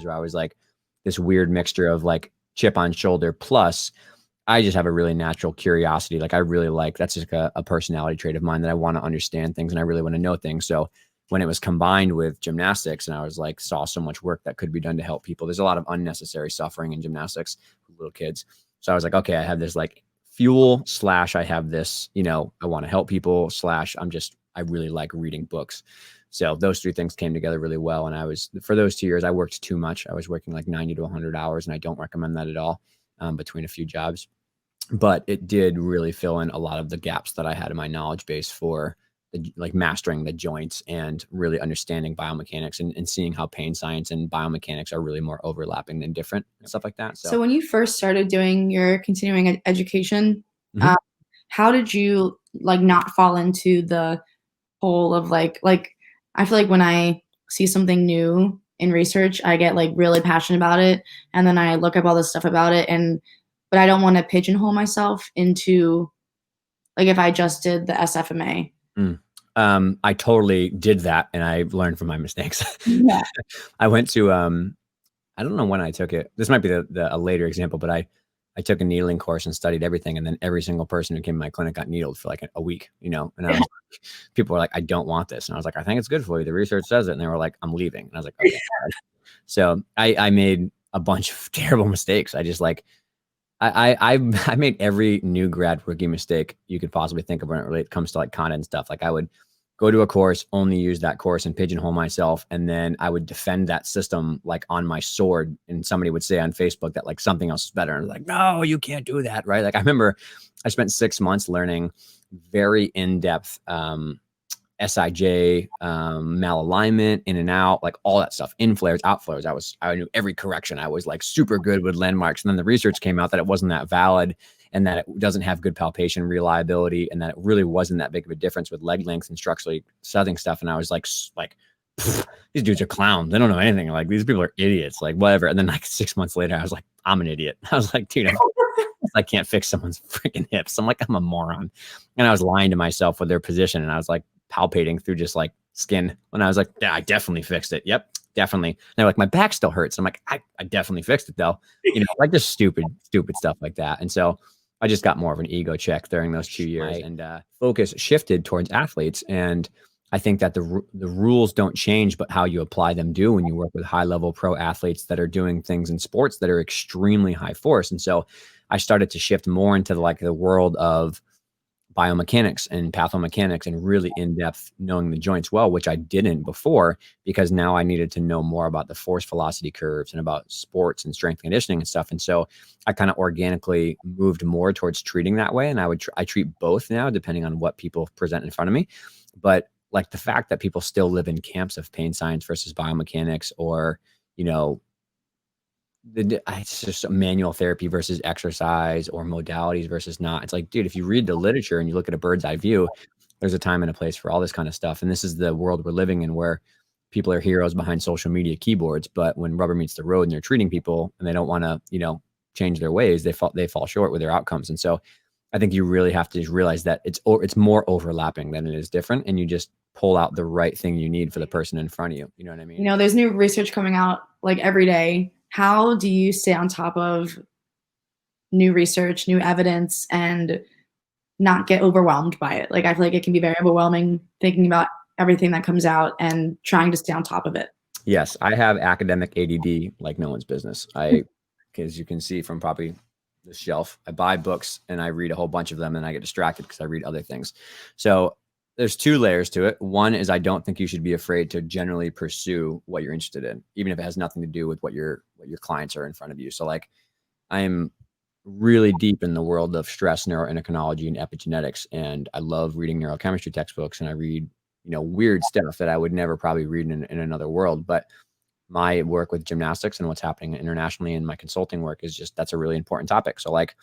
where I was like this weird mixture of like chip on shoulder plus I just have a really natural curiosity. Like I really like, that's just a personality trait of mine that I want to understand things and I really want to know things. So when it was combined with gymnastics and I was like, saw so much work that could be done to help people. There's a lot of unnecessary suffering in gymnastics for little kids. So I was like, okay, I have this like fuel slash I have this, you know, I want to help people slash I really like reading books. So those three things came together really well. And for those 2 years, I worked too much. I was working like 90 to 100 hours and I don't recommend that at all between a few jobs. But it did really fill in a lot of the gaps that I had in my knowledge base for like mastering the joints and really understanding biomechanics and seeing how pain science and biomechanics are really more overlapping than different and stuff like that. So when you first started doing your continuing education, Mhm. how did you like not fall into the hole of like I feel like when I see something new in research, I get like really passionate about it, and then I look up all this stuff about it, but I don't want to pigeonhole myself into like if I just did the SFMA. I totally did that and I learned from my mistakes. Yeah. I went to I don't know when I took it. This might be a later example, but I took a needling course and studied everything. And then every single person who came to my clinic got needled for like a week, you know? And I was like, people were like, I don't want this. And I was like, I think it's good for you. The research says it. And they were like, I'm leaving. And I was like, okay. So I made a bunch of terrible mistakes. I just like, I made every new grad rookie mistake you could possibly think of when it really comes to like content stuff. Like I would go to a course, only use that course and pigeonhole myself. And then I would defend that system like on my sword. And somebody would say on Facebook that like something else is better. And I was like, no, you can't do that. Right. Like I remember I spent 6 months learning very in-depth SIJ, malalignment, in and out, like all that stuff, in flares, out flares. I knew every correction. I was like super good with landmarks. And then the research came out that it wasn't that valid and that it doesn't have good palpation reliability and that it really wasn't that big of a difference with leg length and structurally southing stuff. And I was like, these dudes are clowns. They don't know anything. Like these people are idiots, like whatever. And then like 6 months later, I was like, I'm an idiot. I was like, dude, I can't fix someone's freaking hips. I'm like, I'm a moron. And I was lying to myself with their position. And I was like palpating through just like skin. And I was like, yeah, I definitely fixed it. Yep, definitely. And they're like, my back still hurts. I'm like, I definitely fixed it though. You know, like just stupid stuff like that. And so I just got more of an ego check during those 2 years and focus shifted towards athletes. And I think that the rules don't change, but how you apply them do when you work with high level pro athletes that are doing things in sports that are extremely high force. And so I started to shift more into like the world of biomechanics and pathomechanics and really in-depth knowing the joints well, which I didn't before because now I needed to know more about the force velocity curves and about sports and strength conditioning and stuff. And so I kind of organically moved more towards treating that way. And I treat both now, depending on what people present in front of me. But like the fact that people still live in camps of pain science versus biomechanics or, you know, it's just manual therapy versus exercise or modalities versus not. It's like, dude, if you read the literature and you look at a bird's eye view, there's a time and a place for all this kind of stuff. And this is the world we're living in where people are heroes behind social media keyboards. But when rubber meets the road and they're treating people and they don't want to, you know, change their ways, they fall short with their outcomes. And so I think you really have to just realize that it's more overlapping than it is different. And you just pull out the right thing you need for the person in front of you. You know what I mean? You know, there's new research coming out like every day. How do you stay on top of new research, new evidence, and not get overwhelmed by it? Like, I feel like it can be very overwhelming thinking about everything that comes out and trying to stay on top of it. Yes, I have academic ADD like no one's business. As you can see from probably the shelf, I buy books and I read a whole bunch of them and I get distracted because I read other things. So there's two layers to it. One is I don't think you should be afraid to generally pursue what you're interested in, even if it has nothing to do with what your clients are in front of you. So like I'm really deep in the world of stress, neuroendocrinology, and epigenetics. And I love reading neurochemistry textbooks and I read, you know, weird stuff that I would never probably read in another world. But my work with gymnastics and what's happening internationally in my consulting work is just, that's a really important topic. So like,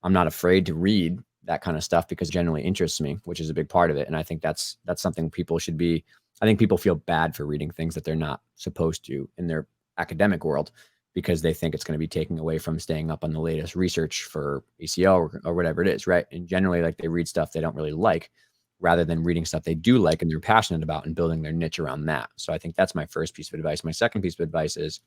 I'm not afraid to read that kind of stuff because it generally interests me, which is a big part of it. And I think that's something people should be, I think people feel bad for reading things that they're not supposed to in their academic world because they think it's going to be taking away from staying up on the latest research for ACL or whatever it is. Right. And generally like they read stuff they don't really like rather than reading stuff they do like and they're passionate about and building their niche around that. So I think that's my first piece of advice. My second piece of advice is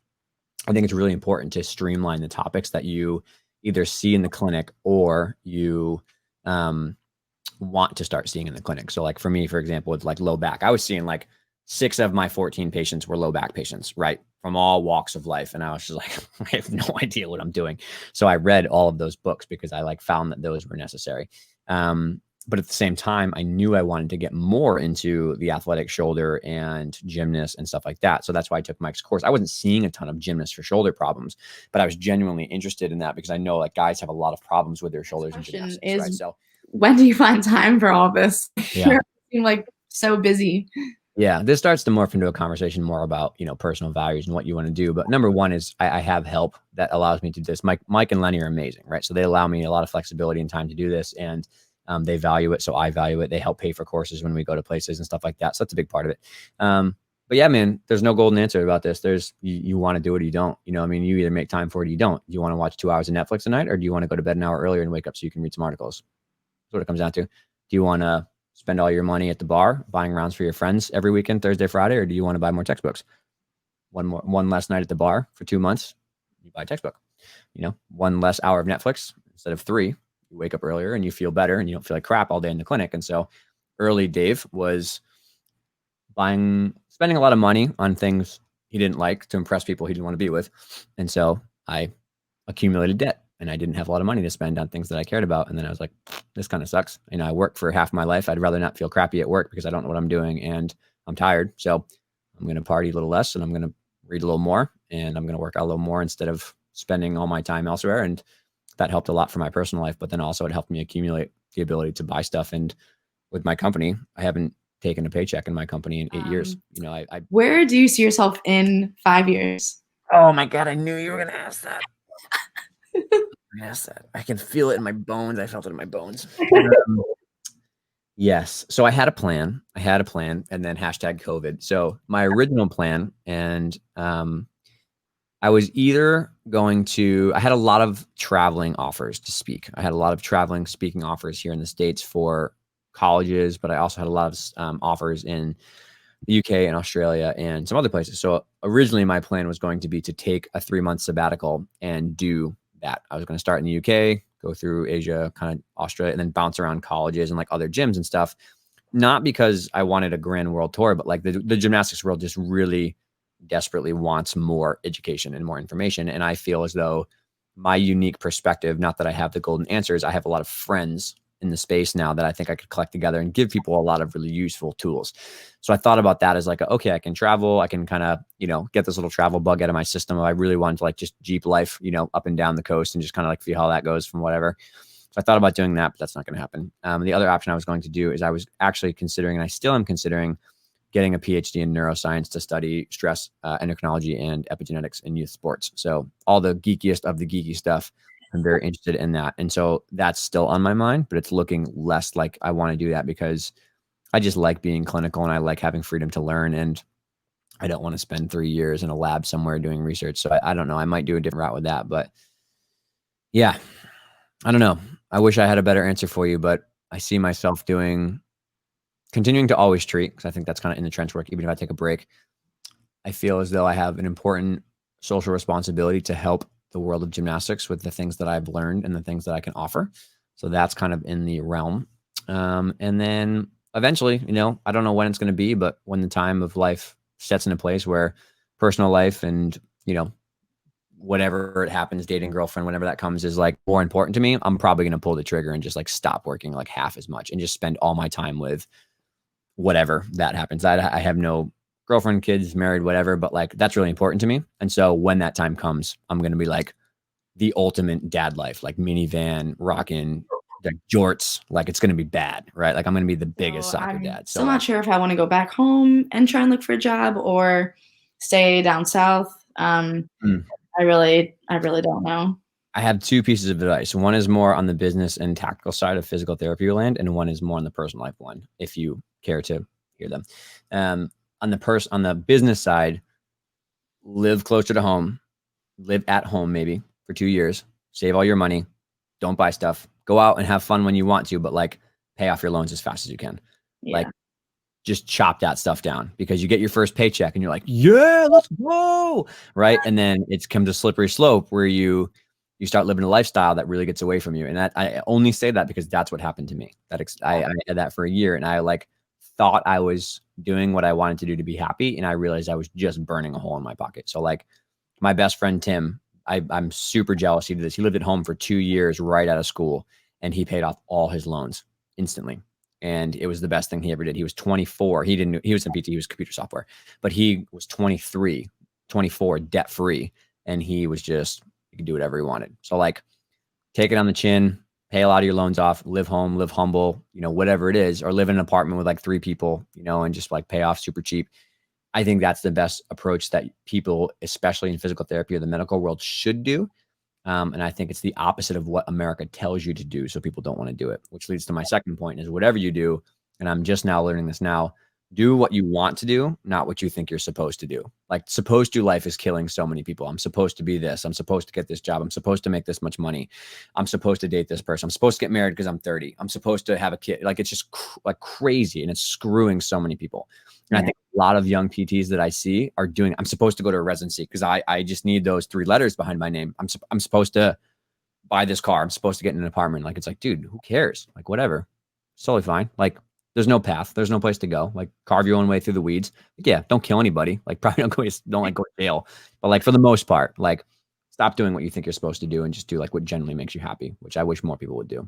I think it's really important to streamline the topics that you either see in the clinic or you want to start seeing in the clinic. So like for me, for example, with like low back, I was seeing like 6 of my 14 patients were low back patients, right? From all walks of life. And I was just like, I have no idea what I'm doing. So I read all of those books because I like found that those were necessary. But at the same time, I knew I wanted to get more into the athletic shoulder and gymnasts and stuff like that. So that's why I took Mike's course. I wasn't seeing a ton of gymnasts for shoulder problems, but I was genuinely interested in that because I know like guys have a lot of problems with their shoulders and Question gymnastics, is, right? So when do you find time for all this? yeah. You're like so busy. Yeah, this starts to morph into a conversation more about, personal values and what you want to do. But number one is I have help that allows me to do this. Mike and Lenny are amazing, right? So they allow me a lot of flexibility and time to do this, and they value it. So I value it. They help pay for courses when we go to places and stuff like that. So that's a big part of it. But yeah, man, there's no golden answer about this. You want to do it or you don't. I mean, you either make time for it or you don't. Do you want to watch 2 hours of Netflix a night, or do you want to go to bed an hour earlier and wake up so you can read some articles? That's what it comes down to. Do you want to spend all your money at the bar buying rounds for your friends every weekend, Thursday, Friday, or do you want to buy more textbooks? One less night at the bar for 2 months, you buy a textbook. One less hour of Netflix instead of 3. You wake up earlier and you feel better and you don't feel like crap all day in the clinic. And so early Dave was spending a lot of money on things he didn't like to impress people he didn't want to be with. And so I accumulated debt and I didn't have a lot of money to spend on things that I cared about. And then I was like, this kind of sucks. I work for half my life. I'd rather not feel crappy at work because I don't know what I'm doing and I'm tired. So I'm going to party a little less and I'm going to read a little more and I'm going to work out a little more instead of spending all my time elsewhere. And that helped a lot for my personal life, but then also it helped me accumulate the ability to buy stuff. And with my company, I haven't taken a paycheck in my company in 8 years. Where do you see yourself in 5 years? Oh my God, I knew you were going to ask that. I can feel it in my bones. I felt it in my bones. Yes. So I had a plan and then #COVID. So my original plan, and I was either I had a lot of traveling offers to speak. I had a lot of traveling speaking offers here in the States for colleges, but I also had a lot of offers in the UK and Australia and some other places. So originally my plan was going to be to take a 3-month sabbatical and do that. I was going to start in the UK, go through Asia, kind of Australia, and then bounce around colleges and like other gyms and stuff. Not because I wanted a grand world tour, but like the gymnastics world just really desperately wants more education and more information. And I feel as though my unique perspective, not that I have the golden answers, I have a lot of friends in the space now that I think I could collect together and give people a lot of really useful tools. So I thought about that as like, okay, I can travel. I can kind of, get this little travel bug out of my system. If I really wanted to like just Jeep life, up and down the coast and just kind of like feel how that goes from whatever. So I thought about doing that, but that's not going to happen. The other option I was going to do is I was actually considering, and I still am considering, getting a PhD in neuroscience to study stress, endocrinology, and epigenetics in youth sports. So all the geekiest of the geeky stuff, I'm very interested in that. And so that's still on my mind, but it's looking less like I want to do that because I just like being clinical and I like having freedom to learn. And I don't want to spend 3 years in a lab somewhere doing research. So I don't know. I might do a different route with that, but yeah, I don't know. I wish I had a better answer for you, but I see myself continuing to always treat, because I think that's kind of in the trench work. Even if I take a break, I feel as though I have an important social responsibility to help the world of gymnastics with the things that I've learned and the things that I can offer. So that's kind of in the realm. And then eventually, I don't know when it's going to be, but when the time of life sets into place where personal life and, whatever it happens, dating girlfriend, whenever that comes, is like more important to me, I'm probably going to pull the trigger and just like stop working like half as much and just spend all my time with whatever that happens. I have no girlfriend, kids, married, whatever, but like that's really important to me. And so when that time comes, I'm going to be like the ultimate dad life, like minivan, rocking the jorts, like it's going to be bad, right? Like I'm going to be the biggest soccer dad. So I'm not sure if I want to go back home and try and look for a job or stay down south. I really don't know. I have 2 pieces of advice. One is more on the business and tactical side of physical therapy land, and one is more on the personal life one, if you care to hear them. On the business side, live closer to home, live at home maybe for 2 years, save all your money, don't buy stuff, go out and have fun when you want to, but like pay off your loans as fast as you can. Yeah. Like just chop that stuff down, because you get your first paycheck and you're like, yeah, let's go. Right. And then it's comes a slippery slope where you start living a lifestyle that really gets away from you. And that, I only say that because that's what happened to me. I had that for a year, and I like thought I was doing what I wanted to do to be happy. And I realized I was just burning a hole in my pocket. So like my best friend, Tim, I'm super jealous he did this. He lived at home for 2 years right out of school, and he paid off all his loans instantly. And it was the best thing he ever did. He was 24. He was in PT, he was computer software, but he was 23, 24, debt free. And he could do whatever he wanted. So like, take it on the chin, pay a lot of your loans off, live home, live humble, whatever it is, or live in an apartment with like 3 people, and just like pay off super cheap. I think that's the best approach that people, especially in physical therapy or the medical world, should do. And I think it's the opposite of what America tells you to do. So people don't want to do it, which leads to my second point is whatever you do. And I'm just now learning this now. Do what you want to do, not what you think you're supposed to do. Like supposed to life is killing so many people. I'm supposed to be this. I'm supposed to get this job. I'm supposed to make this much money. I'm supposed to date this person. I'm supposed to get married because I'm 30. I'm supposed to have a kid. Like it's just like crazy, and it's screwing so many people. And I think a lot of young PTs that I see are doing, I'm supposed to go to a residency because I just need those 3 letters behind my name. I'm supposed to buy this car. I'm supposed to get in an apartment. Like, it's like, dude, who cares? Like, whatever. It's totally fine. Like, there's no path. There's no place to go. Like, carve your own way through the weeds. Like, yeah, don't kill anybody. Like, probably don't like go to jail. But like, for the most part, like, stop doing what you think you're supposed to do and just do like what generally makes you happy, which I wish more people would do.